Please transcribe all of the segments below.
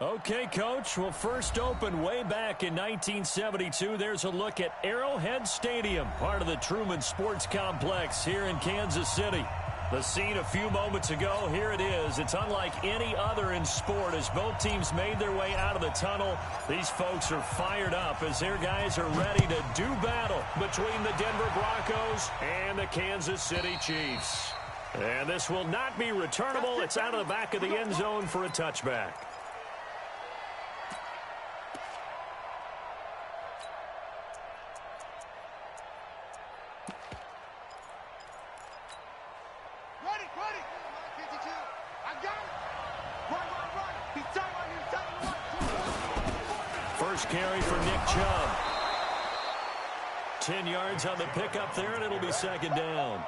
Okay, Coach. Well, first opened way back in 1972. There's a look at Arrowhead Stadium, part of the Truman Sports Complex here in Kansas City. The scene a few moments ago, here it is. It's unlike any other in sport as both teams made their way out of the tunnel. These folks are fired up as their guys are ready to do battle between the Denver Broncos and the Kansas City Chiefs. And this will not be returnable. It's out of the back of the end zone for a touchback. First carry for Nick Chubb. 10 yards on the pickup there, and it'll be second down.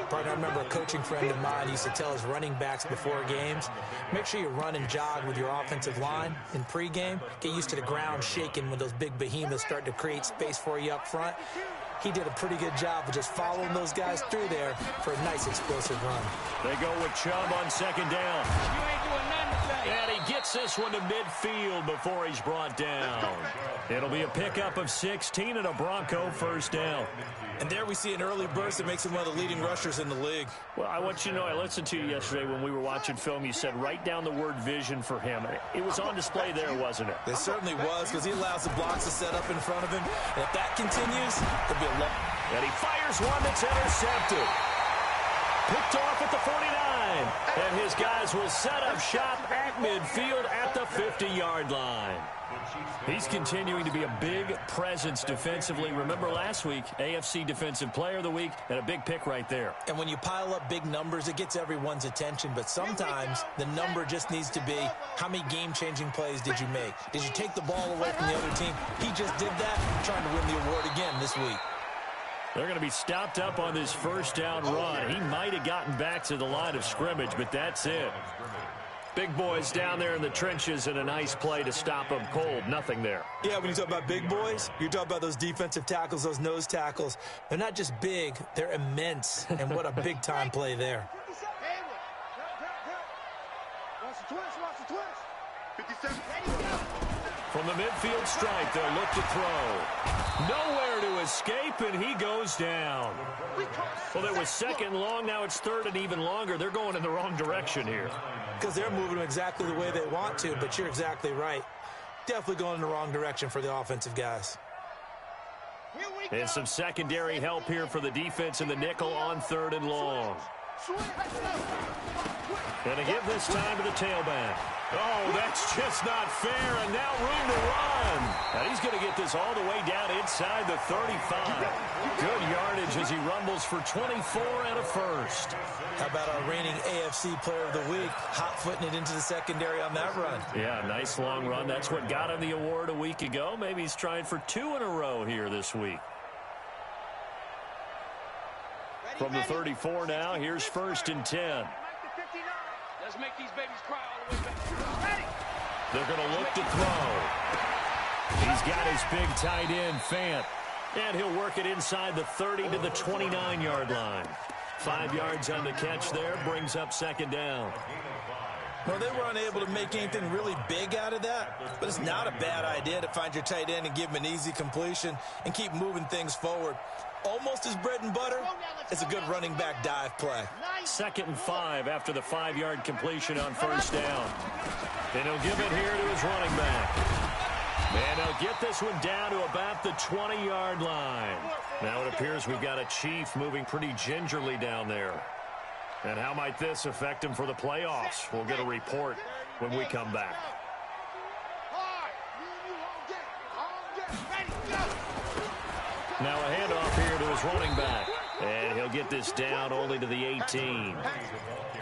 Partner, I remember a coaching friend of mine used to tell his running backs before games, make sure you run and jog with your offensive line in pregame. Get used to the ground shaking when those big behemoths start to create space for you up front. He did a pretty good job of just following those guys through there for a nice explosive run. They go with Chubb on second down. You ain't doing nothing today. And he gets this one to midfield before he's brought down. It'll be a pickup of 16 and a Bronco first down. And there we see an early burst that makes him one of the leading rushers in the league. Well, I want you to know, I listened to you yesterday when we were watching film. You said write down the word vision for him. It was on display there, wasn't it? It certainly was, because he allows the blocks to set up in front of him. And if that continues, it'll be a long... And he fires one that's intercepted. Picked off at the 49. And his guys will set up shop at midfield at the 50-yard line. He's continuing to be a big presence defensively. Remember last week, AFC Defensive Player of the Week, and a big pick right there. And when you pile up big numbers, it gets everyone's attention. But sometimes the number just needs to be, how many game-changing plays did you make? Did you take the ball away from the other team? He just did that, trying to win the award again this week. They're going to be stopped up on this first down run. He might have gotten back to the line of scrimmage, but that's it. Big boys down there in the trenches and a nice play to stop them cold. Nothing there. Yeah, when you talk about big boys, you're talking about those defensive tackles, those nose tackles. They're not just big, they're immense. And what a big-time play there. From the midfield stripe, they'll look to throw. Nowhere to escape, and he goes down. Well, it was second long. Now it's third and even longer. They're going in the wrong direction here. Because they're moving them exactly the way they want to, but you're exactly right. Definitely going in the wrong direction for the offensive guys. And some secondary help here for the defense in the nickel on third and long. Gonna give this time to the tailback. Oh, that's just not fair, and now room to run. And he's going to get this all the way down inside the 35. Good yardage as he rumbles for 24 and a first. How about our reigning AFC Player of the Week, hot-footing it into the secondary on that run? Yeah, nice long run. That's what got him the award a week ago. Maybe he's trying for 2 in a row here this week. From the 34 now, here's first and 10. Let's make these babies cry all the way back. They're going to look to throw. He's got his big tight end, Fant. And he'll work it inside the 30 to the 29-yard line. 5 yards on the catch there, brings up second down. Well, they were unable to make anything really big out of that, but it's not a bad idea to find your tight end and give him an easy completion and keep moving things forward. Almost his bread and butter. It's a good running back dive play. 2nd and 5 after the 5-yard completion on first down. And he'll give it here to his running back. And he'll get this one down to about the 20-yard line. Now it appears we've got a Chief moving pretty gingerly down there. And how might this affect him for the playoffs? We'll get a report when we come back. Now a handoff here to his running back. And he'll get this down only to the 18.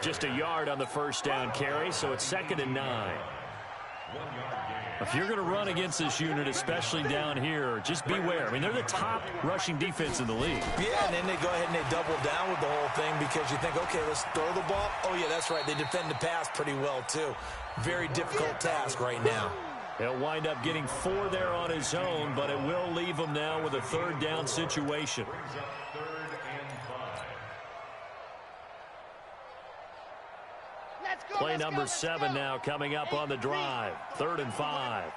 Just a yard on the first down carry, so it's 2nd and 9. If you're going to run against this unit, especially down here, just beware. I mean, they're the top rushing defense in the league. Yeah, and then they go ahead and they double down with the whole thing because you think, okay, let's throw the ball. Oh, yeah, that's right. They defend the pass pretty well, too. Very difficult task right now. He'll wind up getting 4 there on his own, but it will leave him now with a 3rd down situation. Let's Play number 7 now coming up on the drive. 3rd and 5.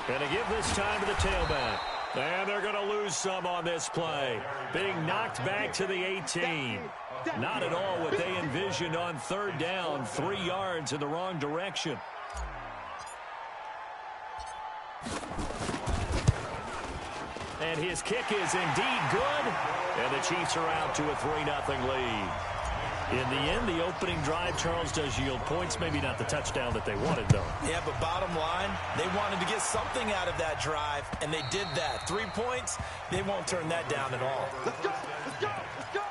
Going to give this time to the tailback. And they're going to lose some on this play. Being knocked back to the 18. Not at all what they envisioned on 3rd down. 3 yards in the wrong direction. And his kick is indeed good. And the Chiefs are out to a 3-0 lead. In the end, the opening drive, Charles, does yield points. Maybe not the touchdown that they wanted, though. Yeah, but bottom line, they wanted to get something out of that drive, and they did that. 3 points, they won't turn that down at all. Let's go. Let's go. Let's go.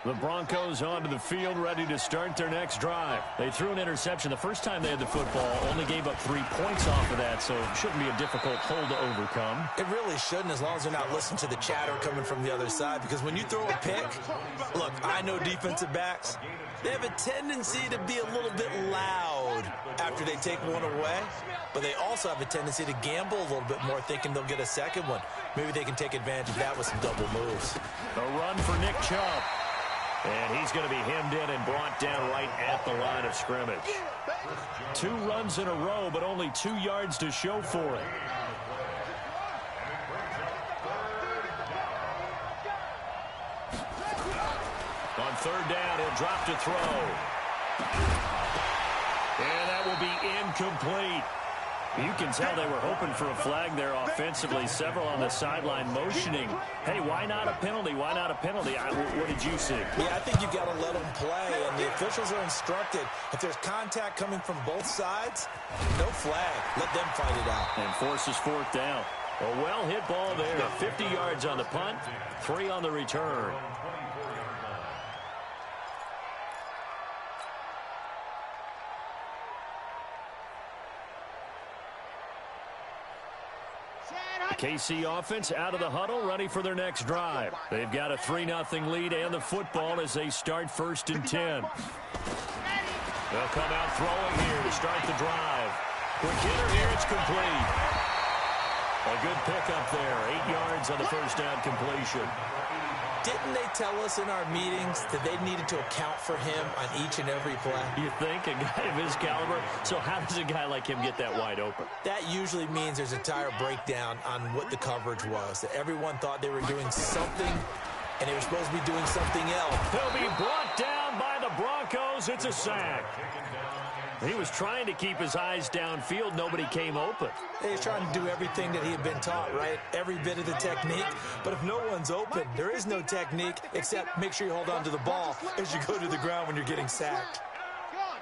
The Broncos onto the field, ready to start their next drive. They threw an interception the first time they had the football, only gave up 3 points off of that, so it shouldn't be a difficult hole to overcome. It really shouldn't, as long as they're not listening to the chatter coming from the other side, because when you throw a pick, look, I know defensive backs, they have a tendency to be a little bit loud after they take one away, but they also have a tendency to gamble a little bit more, thinking they'll get a second one. Maybe they can take advantage of that with some double moves. A run for Nick Chubb. And he's going to be hemmed in and brought down right at the line of scrimmage. 2 runs in a row, but only 2 yards to show for it. On 3rd down, he'll drop to throw. And that will be incomplete. You can tell they were hoping for a flag there offensively. Several on the sideline motioning. Hey, why not a penalty? Why not a penalty? What did you see? Yeah, I think you've got to let them play, and the officials are instructed. If there's contact coming from both sides, no flag. Let them fight it out. And forces 4th down. A well-hit ball there. 50 yards on the punt, 3 on the return. KC offense out of the huddle, ready for their next drive. They've got a 3-0 lead and the football as they start 1st and 10. They'll come out throwing here to start the drive. Quick hitter here, it's complete. A good pickup there, 8 yards on the 1st down completion. Didn't they tell us in our meetings that they needed to account for him on each and every play? You think? A guy of his caliber? So how does a guy like him get that wide open? That usually means there's a entire breakdown on what the coverage was. That everyone thought they were doing something, and they were supposed to be doing something else. He'll be brought down by the Broncos. It's a sack. He was trying to keep his eyes downfield. Nobody came open. He's trying to do everything that he had been taught, right? Every bit of the technique. But if no one's open, there is no technique except make sure you hold on to the ball as you go to the ground when you're getting sacked. Go on.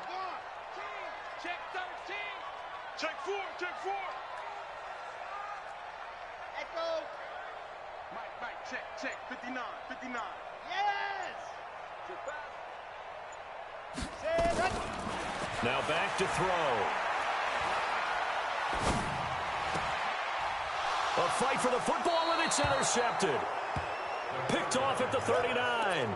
Check 13. Check 4. Check 4. Echo. Mike, check. 59. Yes. Now back to throw. A fight for the football, and it's intercepted. Picked off at the 39.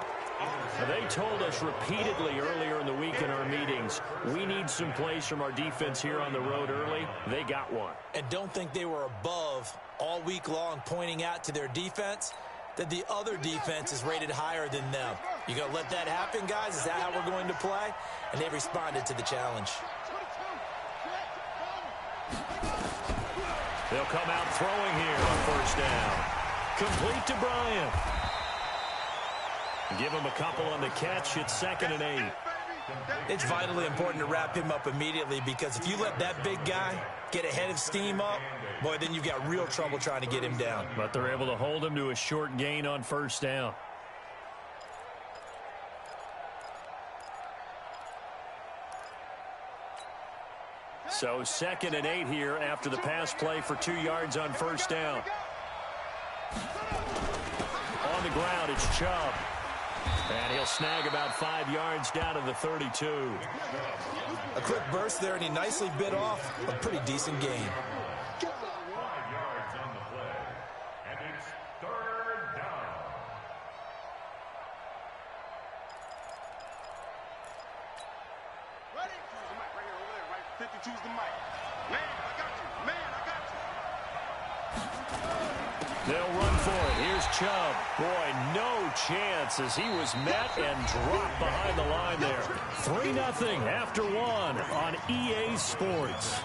They told us repeatedly earlier in the week in our meetings, we need some plays from our defense here on the road early. They got one. And don't think they were above all week long pointing out to their defense that the other defense is rated higher than them. You gonna let that happen, guys? Is that how we're going to play? And they responded to the challenge. They'll come out throwing here on 1st down. Complete to Bryant. Give him a couple on the catch. It's 2nd and 8. It's vitally important to wrap him up immediately, because if you let that big guy get a head of steam up, boy, then you've got real trouble trying to get him down. But they're able to hold him to a short gain on 1st down. So 2nd and 8 here after the pass play for 2 yards on 1st down. On the ground, it's Chubb. And he'll snag about 5 yards down to the 32. A quick burst there, and he nicely bit off a pretty decent gain. Choose the mic. Man, I got you. They'll run for it. Here's Chubb. Boy, no chance as he was met and dropped behind the line there. 3-0 after one on EA Sports.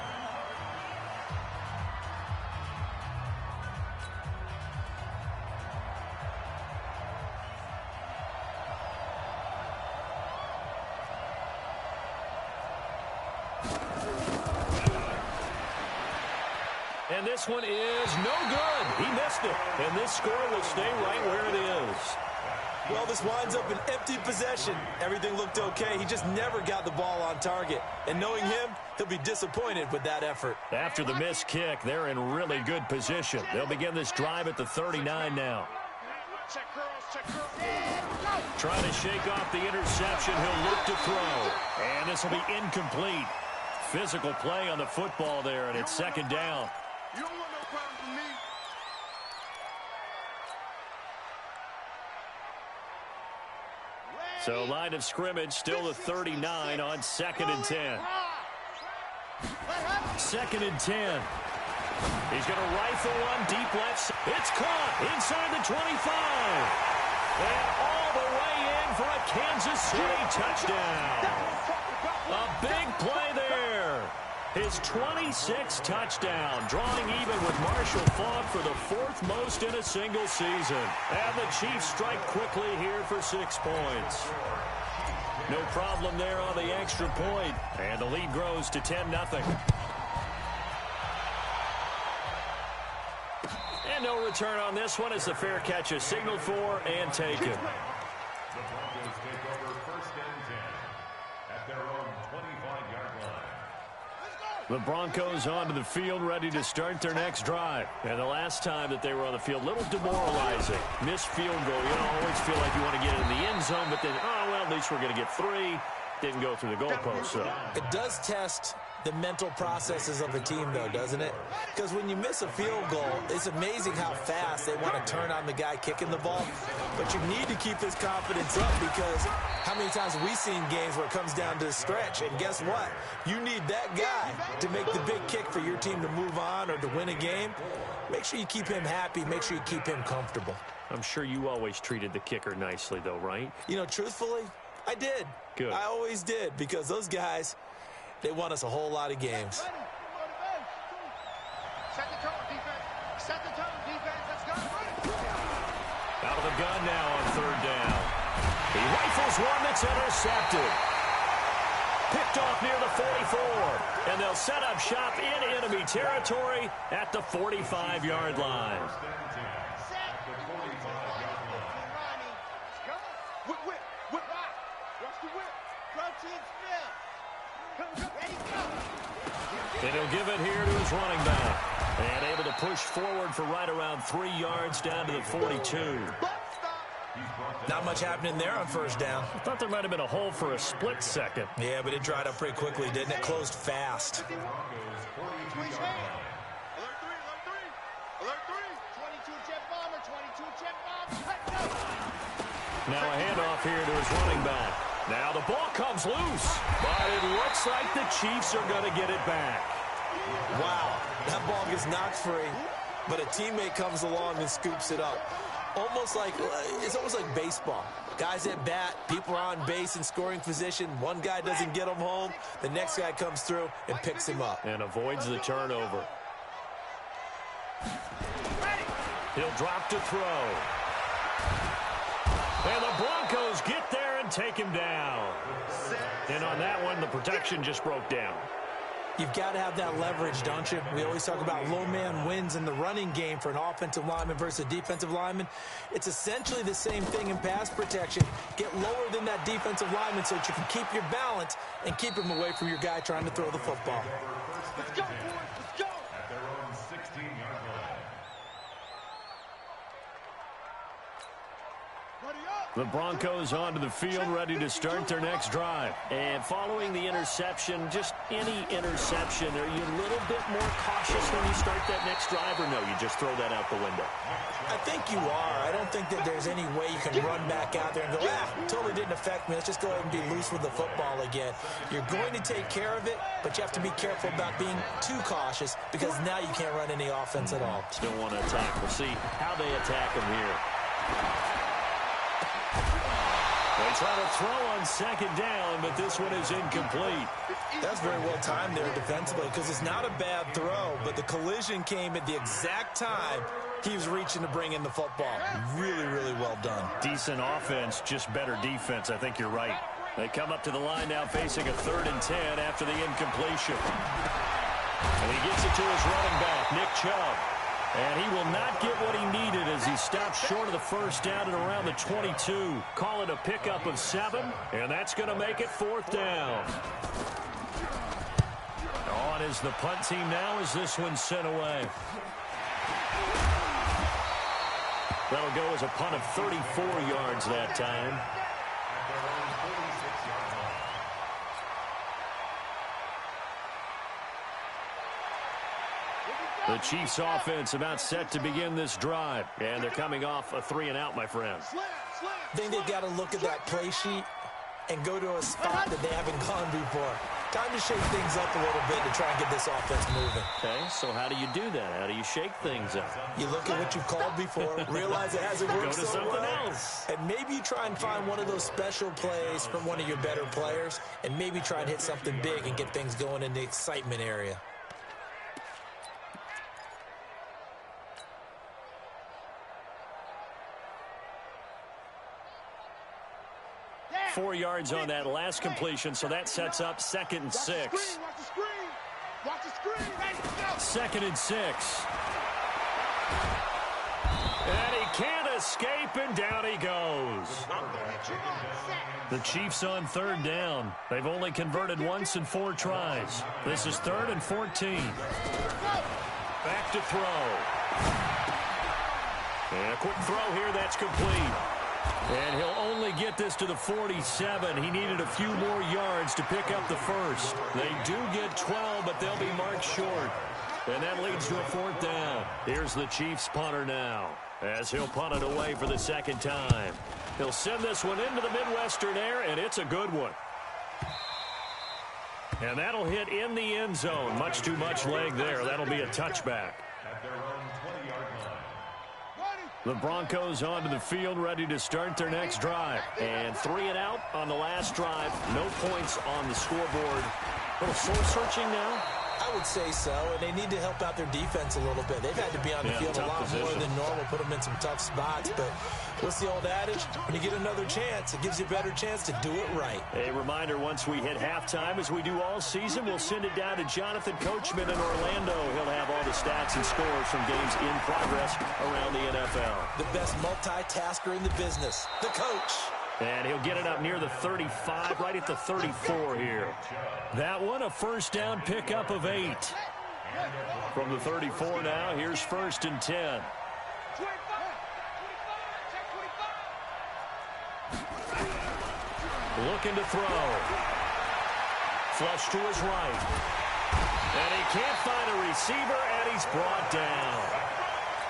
And this one is no good. He missed it. And this score will stay right where it is. Well, this winds up an empty possession. Everything looked okay. He just never got the ball on target. And knowing him, he'll be disappointed with that effort. After the missed kick, they're in really good position. They'll begin this drive at the 39 now. Trying to shake off the interception. He'll look to throw. And this will be incomplete. Physical play on the football there, and it's second down. You don't want no problem from me. So line of scrimmage still the 39 on 2nd and 10. 2nd and 10. He's going to rifle one deep left. It's caught inside the 25. And all the way in for a Kansas City touchdown. A big play there. His 26th touchdown, drawing even with Marshall Faulk for the 4th most in a single season. And the Chiefs strike quickly here for 6 points. No problem there on the extra point. And the lead grows to 10-0. And no return on this one as the fair catch is signaled for and taken. The Broncos take over 1st and 10 at their own 25-yard line. The Broncos onto the field, ready to start their next drive. And the last time that they were on the field, a little demoralizing. Missed field goal. You don't always feel like you want to get in the end zone, but then, oh, well, at least we're going to get 3. Didn't go through the goalpost, so. It does test the mental processes of a team, though, doesn't it? Because when you miss a field goal, it's amazing how fast they want to turn on the guy kicking the ball. But you need to keep his confidence up because how many times have we seen games where it comes down to the stretch? And guess what? You need that guy to make the big kick for your team to move on or to win a game. Make sure you keep him happy. Make sure you keep him comfortable. I'm sure you always treated the kicker nicely, though, right? You know, truthfully, I did. Good. I always did because those guys, they won us a whole lot of games. Set the tone, defense. Set the tone, defense. Let's go. Out of the gun now on 3rd down. He rifles one that's intercepted. Picked off near the 44. And they'll set up shop in enemy territory at the 45-yard line. And he'll give it here to his running back. And able to push forward for right around 3 yards down to the 42. Not much happening there on 1st down. I thought there might have been a hole for a split second. Yeah, but it dried up pretty quickly, didn't it? Closed fast. Alert 3, alert 3. 22 jet bomber, 22 jet bomber. Now a handoff here to his running back. Now the ball comes loose, but it looks like the Chiefs are going to get it back. Wow, that ball gets knocked free, but a teammate comes along and scoops it up. It's almost like baseball. Guys at bat, people are on base in scoring position. One guy doesn't get him home. The next guy comes through and picks him up. And avoids the turnover. He'll drop to throw. And the Broncos get there and take him down. And on that one, the protection just broke down. You've got to have that leverage, don't you? We always talk about low man wins in the running game for an offensive lineman versus a defensive lineman. It's essentially the same thing in pass protection. Get lower than that defensive lineman so that you can keep your balance and keep him away from your guy trying to throw the football. Let's go, boys. Let's go. At their own 16-yard line. Ready up. The Broncos onto the field, ready to start their next drive. And following the interception, just any interception, are you a little bit more cautious when you start that next drive, or no, you just throw that out the window? I think you are. I don't think that there's any way you can run back out there and go, totally didn't affect me. Let's just go ahead and be loose with the football again. You're going to take care of it, but you have to be careful about being too cautious because now you can't run any offense at all. Still want to attack. We'll see how they attack him here. They try to throw on second down, but this one is incomplete. That's very well timed there defensively because it's not a bad throw, but the collision came at the exact time he was reaching to bring in the football. Really, really well done. Decent offense, just better defense. I think you're right. They come up to the line now facing a 3rd and 10 after the incompletion. And he gets it to his running back, Nick Chubb. And he will not get what he needed as he stops short of the first down at around the 22. Call it a pickup of 7, and that's going to make it 4th down. On is the punt team now as this one's sent away. That'll go as a punt of 34 yards that time. The Chiefs offense about set to begin this drive. And they're coming off a 3-and-out, my friend. I think they've got to look at that play sheet and go to a spot that they haven't gone before. Time to shake things up a little bit to try and get this offense moving. Okay, so how do you do that? How do you shake things up? You look at what you've called before, realize it hasn't worked so well. Go to something else. And maybe you try and find one of those special plays from one of your better players and maybe try and hit something big and get things going in the excitement area. 4 yards on that last completion, so that sets up 2nd and 6. Watch the screen. 2nd and 6. And he can't escape, and down he goes. The Chiefs on 3rd down. They've only converted once in 4 tries. This is 3rd and 14. Back to throw. And a quick throw here, that's complete. And he'll only get this to the 47. He needed a few more yards to pick up the first. They do get 12, but they'll be marked short. And that leads to a 4th down. Here's the Chiefs punter now, as he'll punt it away for the 2nd time. He'll send this one into the Midwestern air, and it's a good one. And that'll hit in the end zone. Much too much leg there. That'll be a touchback. At their own 20-yard line. The Broncos onto the field, ready to start their next drive. And 3-and-out on the last drive. No points on the scoreboard. A little soul-searching now? I would say so, and they need to help out their defense a little bit. They've had to be on the field a lot more than normal, put them in some tough spots. But what's the old adage? When you get another chance, it gives you a better chance to do it right. A reminder, once we hit halftime, as we do all season, we'll send it down to Jonathan Coachman in Orlando. He'll have all the stats and scores from games in progress around the NFL. The best multitasker in the business, the coach. And he'll get it up near the 35, right at the 34 here. That one, a first down pickup of 8. From the 34 now, here's 1st and 10. Looking to throw. Flush to his right. And he can't find a receiver, and he's brought down.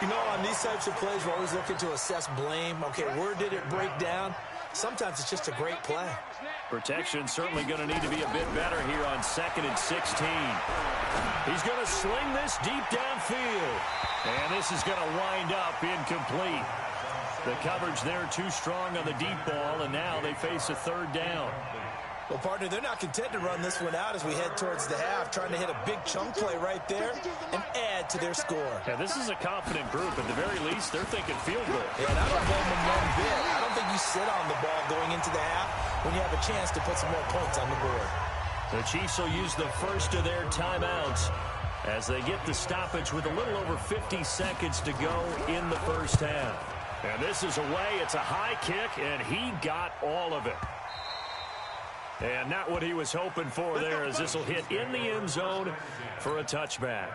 You know, on these types of plays, we're always looking to assess blame. Okay, where did it break down? Sometimes it's just a great play. Protection certainly going to need to be a bit better here on 2nd and 16. He's going to sling this deep downfield. And this is going to wind up incomplete. The coverage there too strong on the deep ball, and now they face a 3rd down. Well, partner, they're not content to run this one out as we head towards the half, trying to hit a big chunk play right there and add to their score. Yeah, this is a confident group. At the very least, they're thinking field goal. Yeah, and I don't blame them one bit. I don't think you sit on the ball going into the half when you have a chance to put some more points on the board. The Chiefs will use the first of their timeouts as they get the stoppage with a little over 50 seconds to go in the first half. And this is away. It's a high kick, and he got all of it. And not what he was hoping for there, as this will hit in the end zone for a touchback.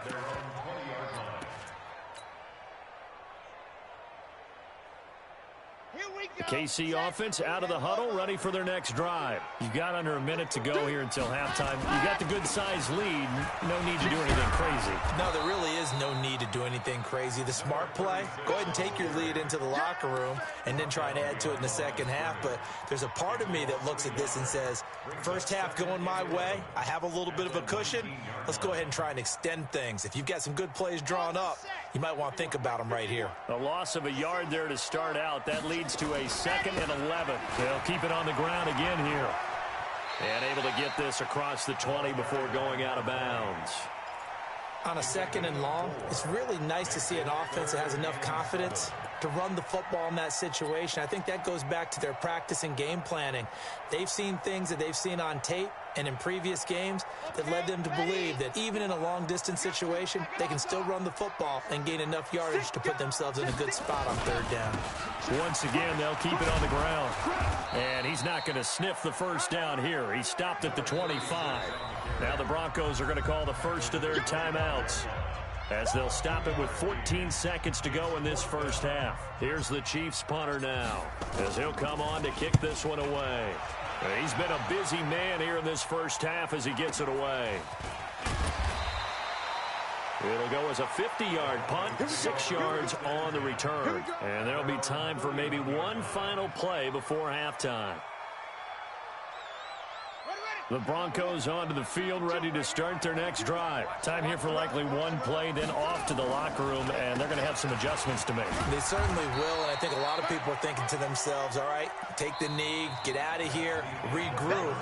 Here we The KC offense out of the huddle, ready for their next drive. You've got under a minute to go here until halftime. You got the good-sized lead. No need to do anything crazy. No, there really is no need to do anything crazy. The smart play, go ahead and take your lead into the locker room and then try and add to it in the second half. But there's a part of me that looks at this and says, first half going my way, I have a little bit of a cushion. Let's go ahead and try and extend things. If you've got some good plays drawn up, you might want to think about them right here. A loss of a yard there to start out. That leads to a 2nd and 11. They'll keep it on the ground again here. And able to get this across the 20 before going out of bounds. On a 2nd and long, it's really nice to see an offense that has enough confidence to run the football in that situation. I think that goes back to their practice and game planning. They've seen things that they've seen on tape and in previous games that led them to believe that even in a long-distance situation, they can still run the football and gain enough yardage to put themselves in a good spot on 3rd down. Once again, they'll keep it on the ground. And he's not going to sniff the first down here. He stopped at the 25. Now the Broncos are going to call the first of their timeouts, as they'll stop it with 14 seconds to go in this first half. Here's the Chiefs punter now, as he'll come on to kick this one away. He's been a busy man here in this first half as he gets it away. It'll go as a 50-yard punt, 6 yards on the return. And there'll be time for maybe one final play before halftime. The Broncos onto the field, ready to start their next drive. Time here for likely one play, then off to the locker room, and they're going to have some adjustments to make. They certainly will, and I think a lot of people are thinking to themselves, all right, take the knee, get out of here, regroup.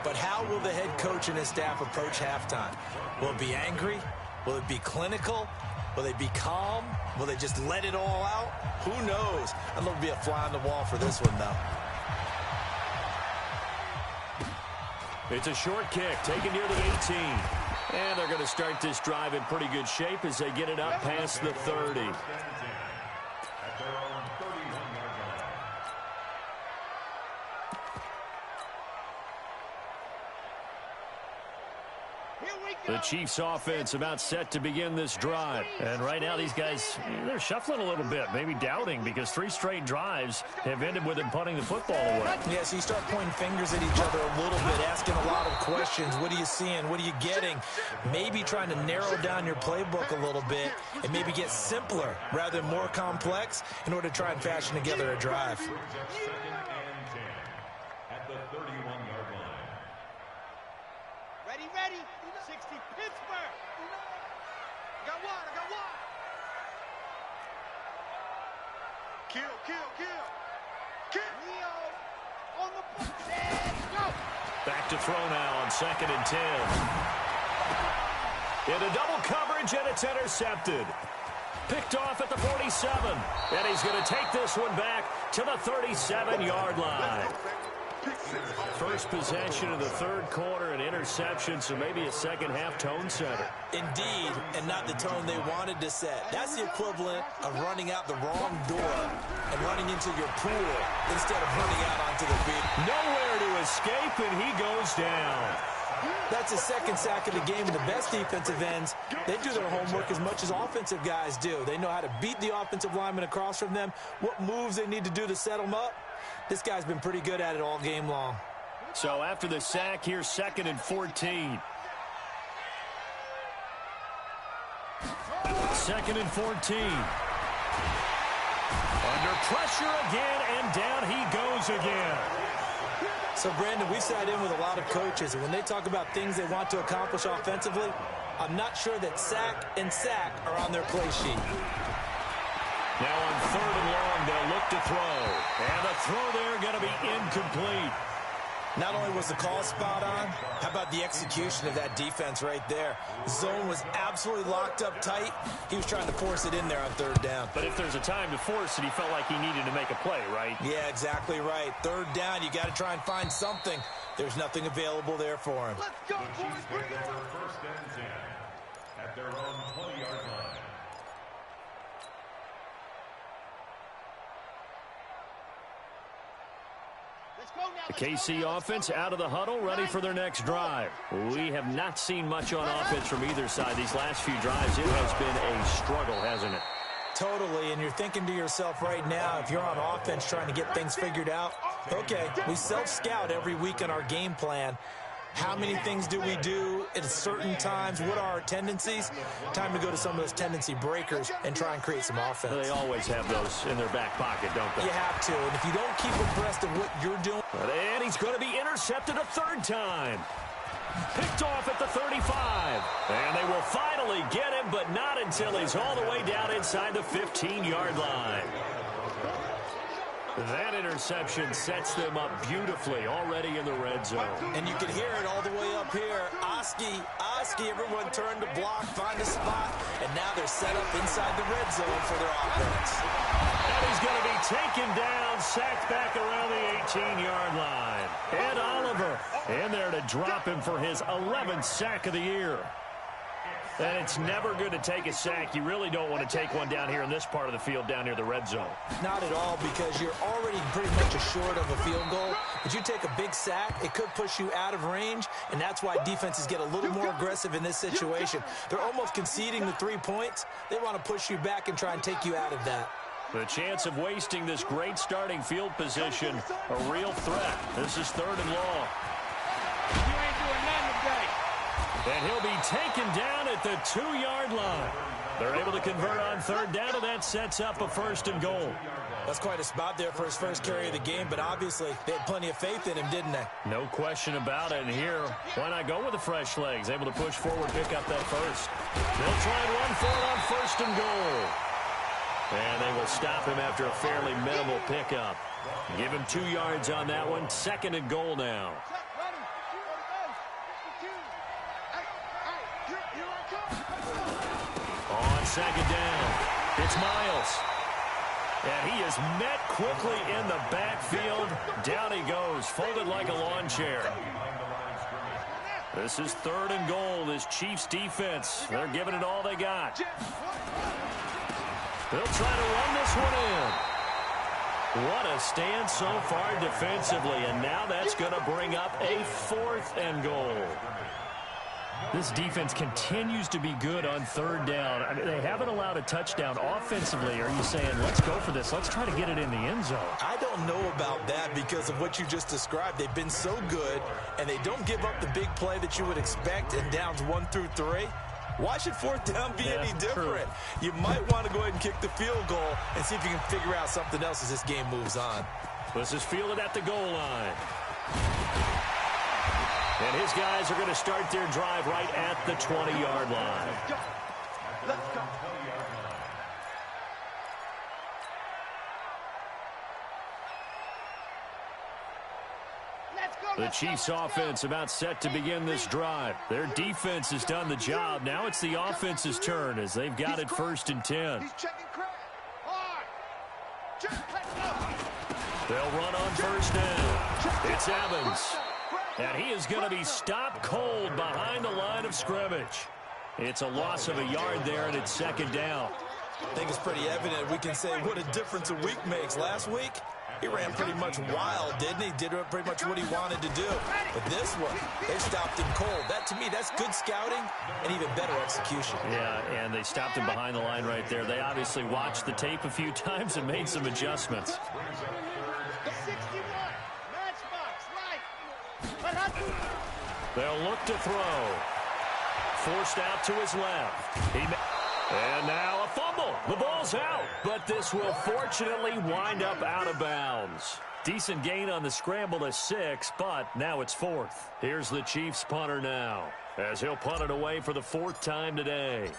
But how will the head coach and his staff approach halftime? Will it be angry? Will it be clinical? Will they be calm? Will they just let it all out? Who knows? I'd love to be a fly on the wall for this one, though. It's a short kick, taken near the 18. And they're going to start this drive in pretty good shape as they get it up past the 30. The Chiefs offense about set to begin this drive. And right now these guys, they're shuffling a little bit, maybe doubting, because 3 straight drives have ended with them punting the football away. Yeah, so you start pointing fingers at each other a little bit, asking a lot of questions. What are you seeing? What are you getting? Maybe trying to narrow down your playbook a little bit and maybe get simpler rather than more complex in order to try and fashion together a drive. At the 31-yard line. Ready, 60, Pittsburgh. I got one. Kill. Leo on the punt. Let's go. Back to throw now on 2nd and 10. Into double coverage, and it's intercepted. Picked off at the 47. And he's going to take this one back to the 37-yard line. First possession of the 3rd quarter, an interception, so maybe a second-half tone setter. Indeed, and not the tone they wanted to set. That's the equivalent of running out the wrong door and running into your pool instead of running out onto the field. Nowhere to escape, and he goes down. That's his 2nd sack of the game, and the best defensive ends, they do their homework as much as offensive guys do. They know how to beat the offensive lineman across from them, what moves they need to do to set them up. This guy's been pretty good at it all game long. So after the sack, here's 2nd and 14. 2nd and 14. Under pressure again, and down he goes again. So, Brandon, we've sat in with a lot of coaches, and when they talk about things they want to accomplish offensively, I'm not sure that sack and sack are on their play sheet. Now on 3rd and long, they'll look to throw. And the throw there going to be incomplete. Not only was the call spot on, how about the execution of that defense right there? Zone was absolutely locked up tight. He was trying to force it in there on 3rd down. But if there's a time to force it, he felt like he needed to make a play, right? Yeah, exactly right. 3rd down, you got to try and find something. There's nothing available there for him. Let's go, boys. Bring it on. First and 10 at their own 20-yard line. The KC offense out of the huddle, ready for their next drive. We have not seen much on offense from either side. These last few drives, it has been a struggle, hasn't it? Totally, and you're thinking to yourself right now, if you're on offense trying to get things figured out, okay, we self-scout every week on our game plan. How many things do we do at certain times? What are our tendencies? Time to go to some of those tendency breakers and try and create some offense. They always have those in their back pocket, don't they? You have to, and if you don't keep abreast of what you're doing. And he's going to be intercepted a third time. Picked off at the 35. And they will finally get him, but not until he's all the way down inside the 15-yard line. That interception sets them up beautifully already in the red zone. And you can hear it all the way up here. Oski, everyone turned to block, find a spot, and now they're set up inside the red zone for their offense. And he's going to be taken down, sacked back around the 18-yard line. Ed Oliver in there to drop him for his 11th sack of the year. And it's never good to take a sack. You really don't want to take one down here in this part of the field down near the red zone. Not at all, because you're already pretty much assured of a field goal. But you take a big sack, it could push you out of range, and that's why defenses get a little more aggressive in this situation. They're almost conceding the 3 points. They want to push you back and try and take you out of that. The chance of wasting this great starting field position, a real threat. This is 3rd and long. You ain't doing nothing today. And he'll be taken down at the 2-yard line. They're able to convert on 3rd down, and that sets up a 1st and goal. That's quite a spot there for his first carry of the game, but obviously they had plenty of faith in him, didn't they? No question about it. And here, why not go with the fresh legs? Able to push forward, pick up that first. They'll try and run for it on 1st and goal. And they will stop him after a fairly minimal pickup. Give him 2 yards on that one. 2nd and goal now. On 2nd down, it's Miles. And he is met quickly in the backfield. Down he goes, folded like a lawn chair. This is 3rd and goal, this Chiefs defense. They're giving it all they got. They'll try to run this one in. What a stand so far defensively, and now that's going to bring up a 4th and goal. This defense continues to be good on 3rd down. I mean, they haven't allowed a touchdown offensively. Are you saying, let's go for this? Let's try to get it in the end zone. I don't know about that because of what you just described. They've been so good, and they don't give up the big play that you would expect in downs 1 through 3. Why should 4th down be any different? True. You might want to go ahead and kick the field goal and see if you can figure out something else as this game moves on. This is fielded at the goal line. And his guys are going to start their drive right at the 20-yard line. Let's go. The Chiefs offense about set to begin this drive. Their defense has done the job. Now it's the offense's turn as they've got it 1st and 10. He's checking crap. Hard. They'll run on 1st down. It's Evans. And he is going to be stopped cold behind the line of scrimmage. It's a loss of a yard there, and it's 2nd down. I think it's pretty evident. We can say what a difference a week makes. Last week, he ran pretty much wild, didn't he? Did pretty much what he wanted to do. But this one, they stopped him cold. That, to me, that's good scouting and even better execution. Yeah, and they stopped him behind the line right there. They obviously watched the tape a few times and made some adjustments. They'll look to throw. Forced out to his left. And now a fumble. The ball's out, but this will fortunately wind up out of bounds. Decent gain on the scramble to 6, but now it's 4th. Here's the Chiefs punter now, as he'll punt it away for the 4th time today.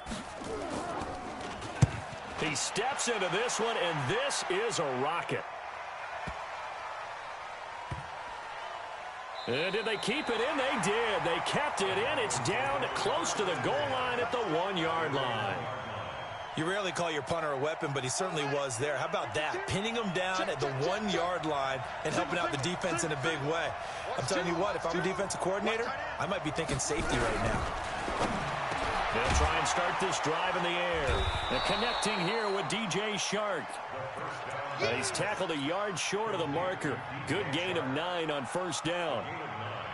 He steps into this one, and this is a rocket. And did they keep it in? They did. They kept it in. It's down close to the goal line at the 1-yard line. You rarely call your punter a weapon, but he certainly was there. How about that? Pinning him down at the 1-yard line and helping out the defense in a big way. I'm telling you what, if I'm a defensive coordinator, I might be thinking safety right now. They'll try and start this drive in the air. And connecting here with DJ Shark. He's tackled a yard short of the marker. Good gain of 9 on 1st down.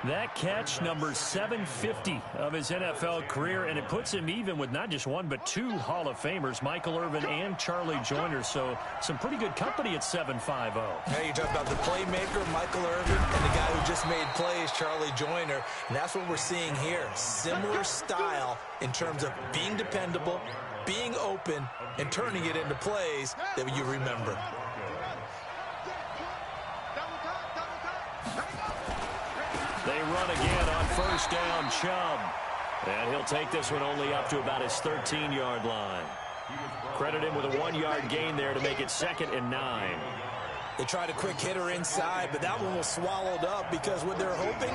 That catch, number 750 of his NFL career, and it puts him even with not just one but two Hall of Famers, Michael Irvin and Charlie Joyner. So some pretty good company at 750. Hey, you're talking about the playmaker, Michael Irvin, and the guy who just made plays, Charlie Joyner. And that's what we're seeing here. Similar style in terms of being dependable, being open, and turning it into plays that you remember. They run again on first down, Chubb. And he'll take this one only up to about his 13-yard line. Credit him with a 1-yard gain there to make it 2nd and 9. They tried a quick hitter inside, but that one was swallowed up because what they're hoping,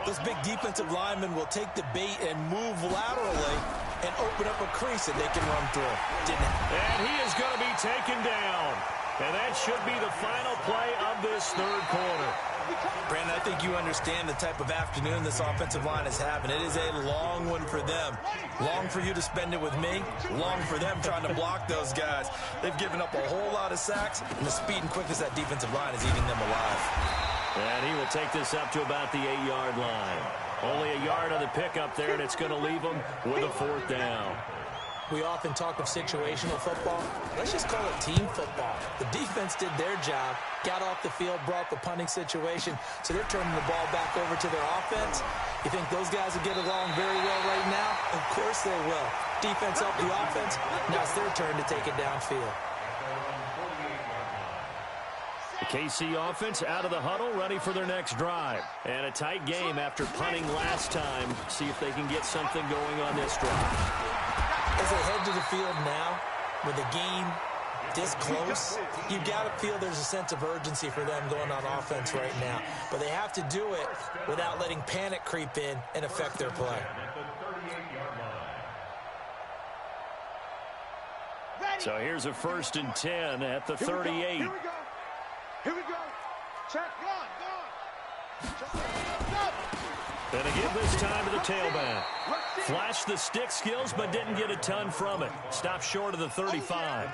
those big defensive linemen will take the bait and move laterally and open up a crease that they can run through. Didn't happen. And he is going to be taken down. And that should be the final play of this third quarter. Brandon, I think you understand the type of afternoon this offensive line is having. It is a long one for them. Long for you to spend it with me. Long for them trying to block those guys. They've given up a whole lot of sacks, and the speed and quickness of that defensive line is eating them alive. And he will take this up to about the 8-yard line. Only a yard on the pickup there, and it's going to leave him with a 4th down. We often talk of situational football. Let's just call it team football. The defense did their job, got off the field, brought the punting situation, so they're turning the ball back over to their offense. You think those guys will get along very well right now? Of course they will. Defense helped the offense. Now it's their turn to take it downfield. The KC offense out of the huddle, ready for their next drive. And a tight game after punting last time. See if they can get something going on this drive. As they head to the field now, with the game this close, you've got to feel there's a sense of urgency for them going on offense right now. But they have to do it without letting panic creep in and affect their play. So here's a 1st and 10 at the 38. Here we go. Here we go. Check. Go. And again this time to the tailback. Flashed the stick skills, but didn't get a ton from it. Stopped short of the 35.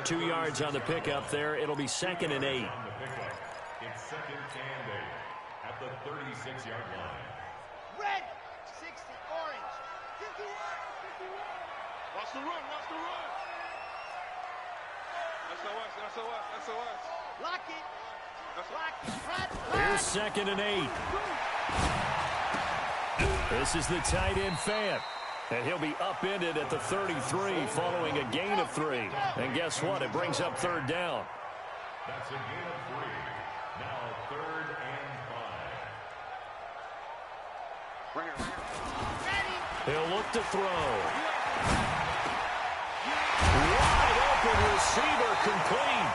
2 yards on the pickup there. It'll be 2nd and 8. It's 2nd and 8 at the 36-yard line. Red. 60. Orange. 51. Watch the run. SOS. Lock it. Here's 2nd and 8. This is the tight end Fant. And he'll be upended at the 33 following a gain of 3. And guess what? It brings up 3rd down. That's a gain of 3. Now 3rd and 5. He'll look to throw. Wide open receiver complete.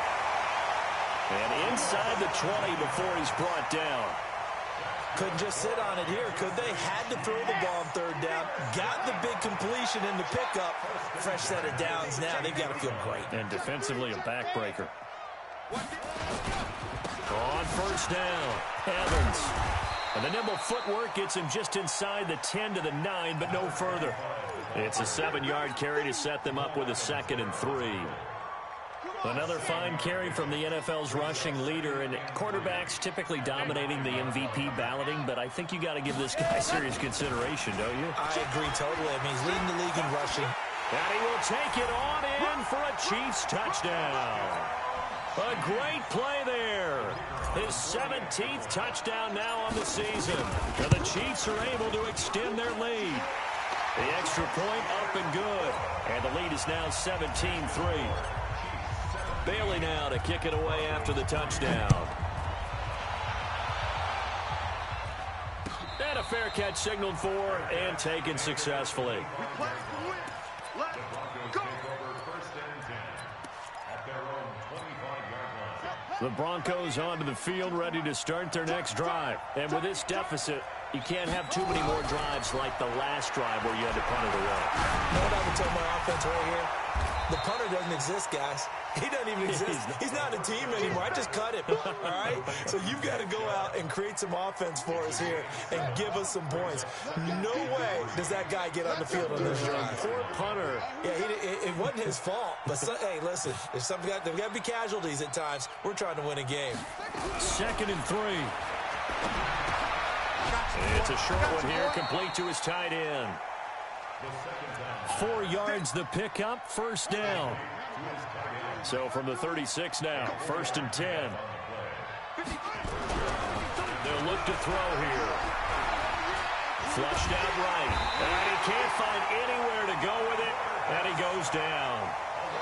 And inside the 20 before he's brought down. Couldn't just sit on it here, could they? Had to throw the ball on 3rd down. Got the big completion in the pickup. Fresh set of downs now. They've got to feel great. And defensively a backbreaker. On 1st down, Evans. And the nimble footwork gets him just inside the 10 to the 9, but no further. It's a 7-yard carry to set them up with a 2nd and 3. Another fine carry from the NFL's rushing leader, and quarterbacks typically dominating the MVP balloting, but I think you got to give this guy serious consideration, don't you? I agree totally. I mean, he's leading the league in rushing. And he will take it on in for a Chiefs touchdown. A great play there. His 17th touchdown now on the season. And the Chiefs are able to extend their lead. The extra point up and good. And the lead is now 17-3. Bailey now to kick it away after the touchdown. And a fair catch signaled for and taken successfully. The Broncos onto the field, ready to start their next drive. And with this deficit, you can't have too many more drives like the last drive where you had to punt it away. You know what I would tell my offense right here? The punter doesn't exist, guys. He doesn't even exist. He's not a team anymore. I just cut him, all right? So you've got to go out and create some offense for us here and give us some points. No way does that guy get on the field on this drive. Poor punter. Yeah, it wasn't his fault. But, hey, listen, there's got to be casualties at times. We're trying to win a game. 2nd and 3. It's a short one here, complete to his tight end. 4 yards the pickup, first down. So from the 36 now, 1st and 10. They'll look to throw here. Flushed out right. And he can't find anywhere to go with it, and he goes down.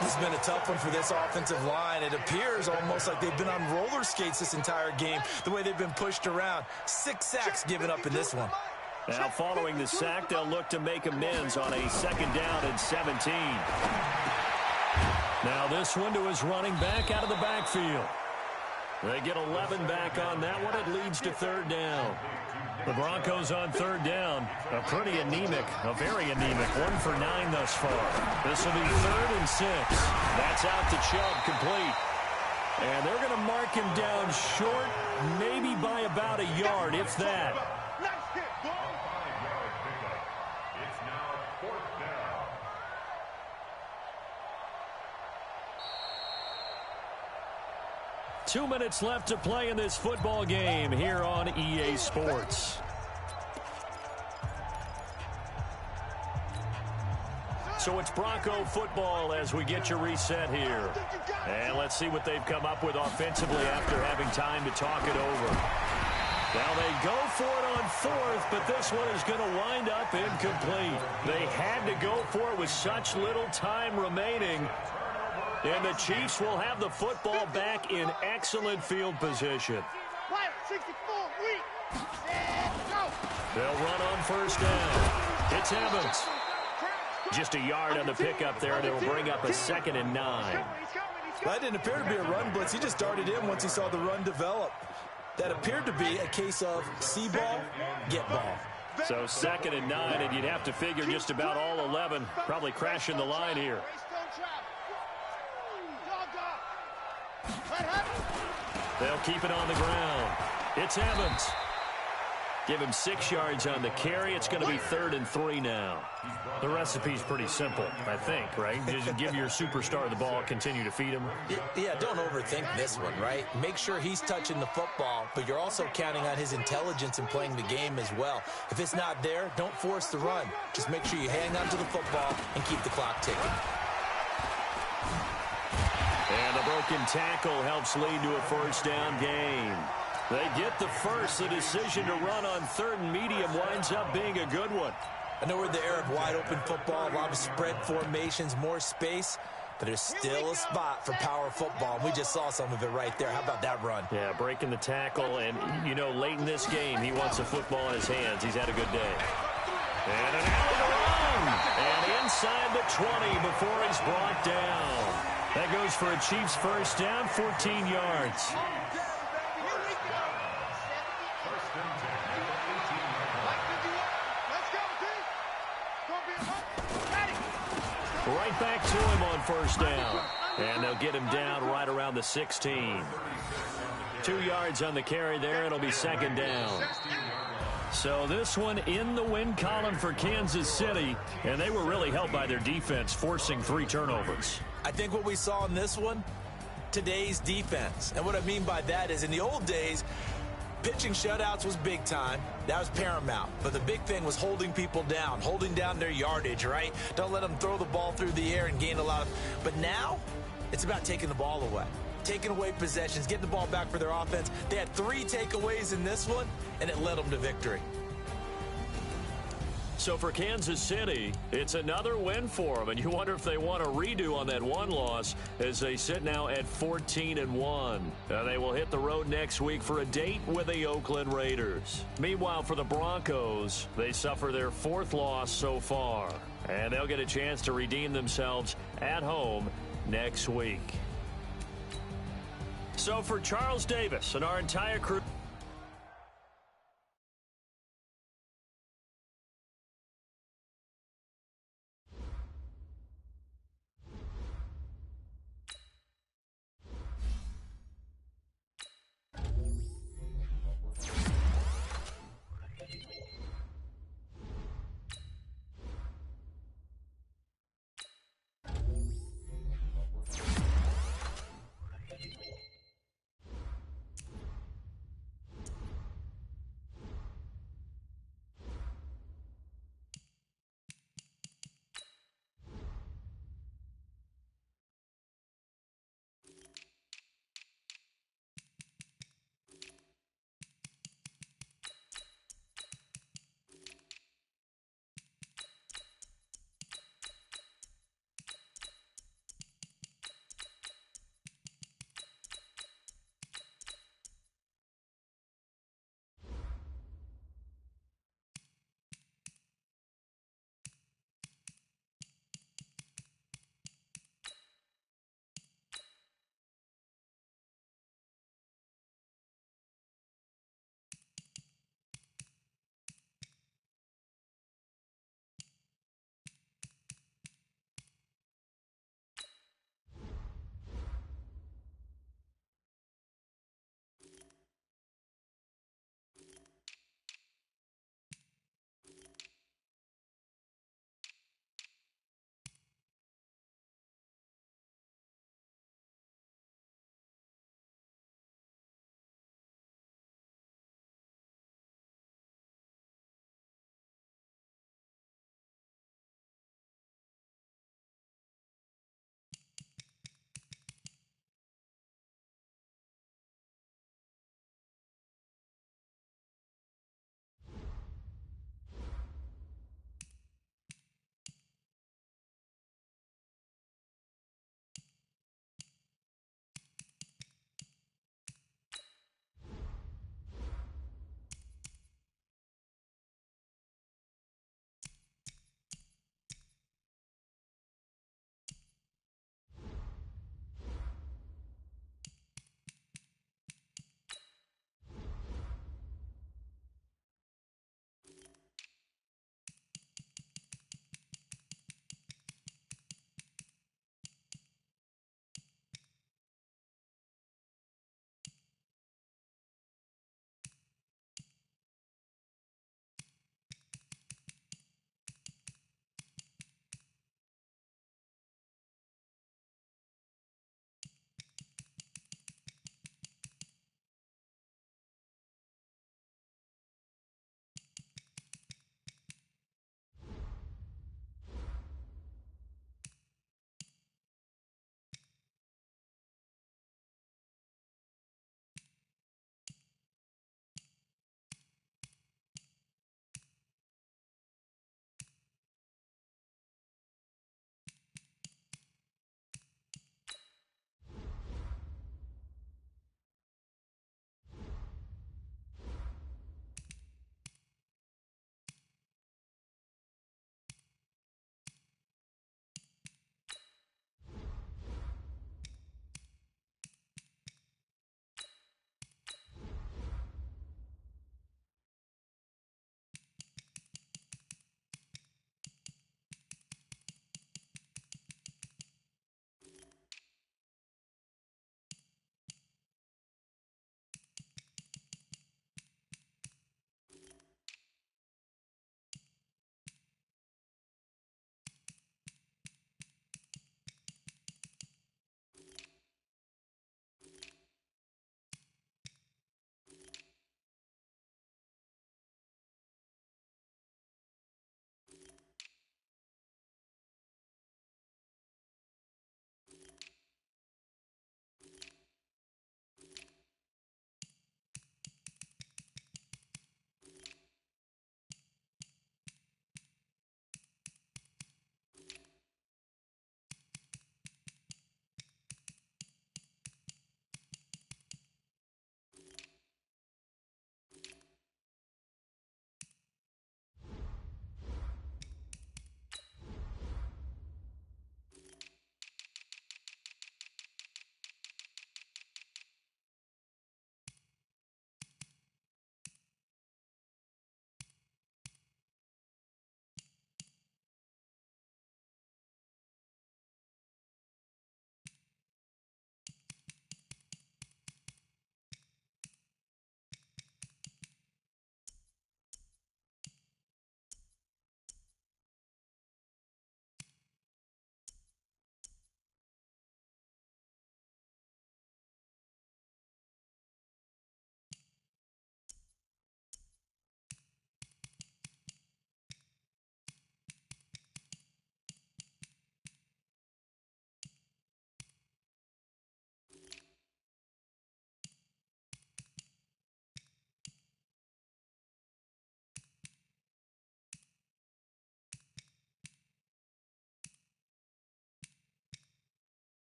This has been a tough one for this offensive line. It appears almost like they've been on roller skates this entire game, the way they've been pushed around. 6 sacks given up in this one. Now following the sack, they'll look to make amends on a 2nd down and 17. Now this one to his running back out of the backfield. They get 11 back on that one. It leads to 3rd down. The Broncos on 3rd down. A pretty anemic, a very anemic 1 for 9 thus far. This will be 3rd and 6. That's out to Chubb, complete. And they're going to mark him down short, maybe by about a yard, if that. Nice hit, boy. 5-yard pickup. It's now 4th down. Two minutes left to play in this football game here on EA Sports. So it's Bronco football as we get you reset here. And let's see what they've come up with offensively after having time to talk it over. Now they go for it on 4th, but this one is going to wind up incomplete. They had to go for it with such little time remaining. And the Chiefs will have the football back in excellent field position. They'll run on 1st down. It's Evans. Just a yard on the pickup there, and it'll bring up a 2nd and 9. That didn't appear to be a run blitz. He just darted in once he saw the run develop. That appeared to be a case of see ball, get ball. So 2nd and 9, and you'd have to figure just about all 11 probably crashing the line here. They'll keep it on the ground. It's Evans. Give him 6 yards on the carry. It's going to be 3rd and 3 now. The recipe's pretty simple, I think, right? Just give your superstar the ball, continue to feed him. Yeah, don't overthink this one, right? Make sure he's touching the football, but you're also counting on his intelligence in playing the game as well. If it's not there, don't force the run. Just make sure you hang on to the football and keep the clock ticking. And the broken tackle helps lead to a 1st down gain. They get the first. The decision to run on 3rd and medium winds up being a good one. I know we're in the era of wide-open football, a lot of spread formations, more space, but there's still a spot for power football. We just saw some of it right there. How about that run? Yeah, breaking the tackle, and, you know, late in this game, he wants the football in his hands. He's had a good day. And an out of the run, and inside the 20 before he's brought down. That goes for a Chiefs 1st down, 14 yards. Right back to him on 1st down. And they'll get him down right around the 16. 2 yards on the carry there. It'll be 2nd down. So this one in the win column for Kansas City. And they were really helped by their defense, forcing 3 turnovers. I think what we saw in this one, today's defense. And what I mean by that is in the old days, pitching shutouts was big time. That was paramount. But the big thing was holding people down, holding down their yardage, right? Don't let them throw the ball through the air and gain a lot of... But now, it's about taking the ball away. Taking away possessions, getting the ball back for their offense. They had 3 takeaways in this one, and it led them to victory. So for Kansas City, it's another win for them, and you wonder if they want a redo on that one loss as they sit now at 14-1. They will hit the road next week for a date with the Oakland Raiders. Meanwhile, for the Broncos, they suffer their 4th loss so far, and they'll get a chance to redeem themselves at home next week. So for Charles Davis and our entire crew,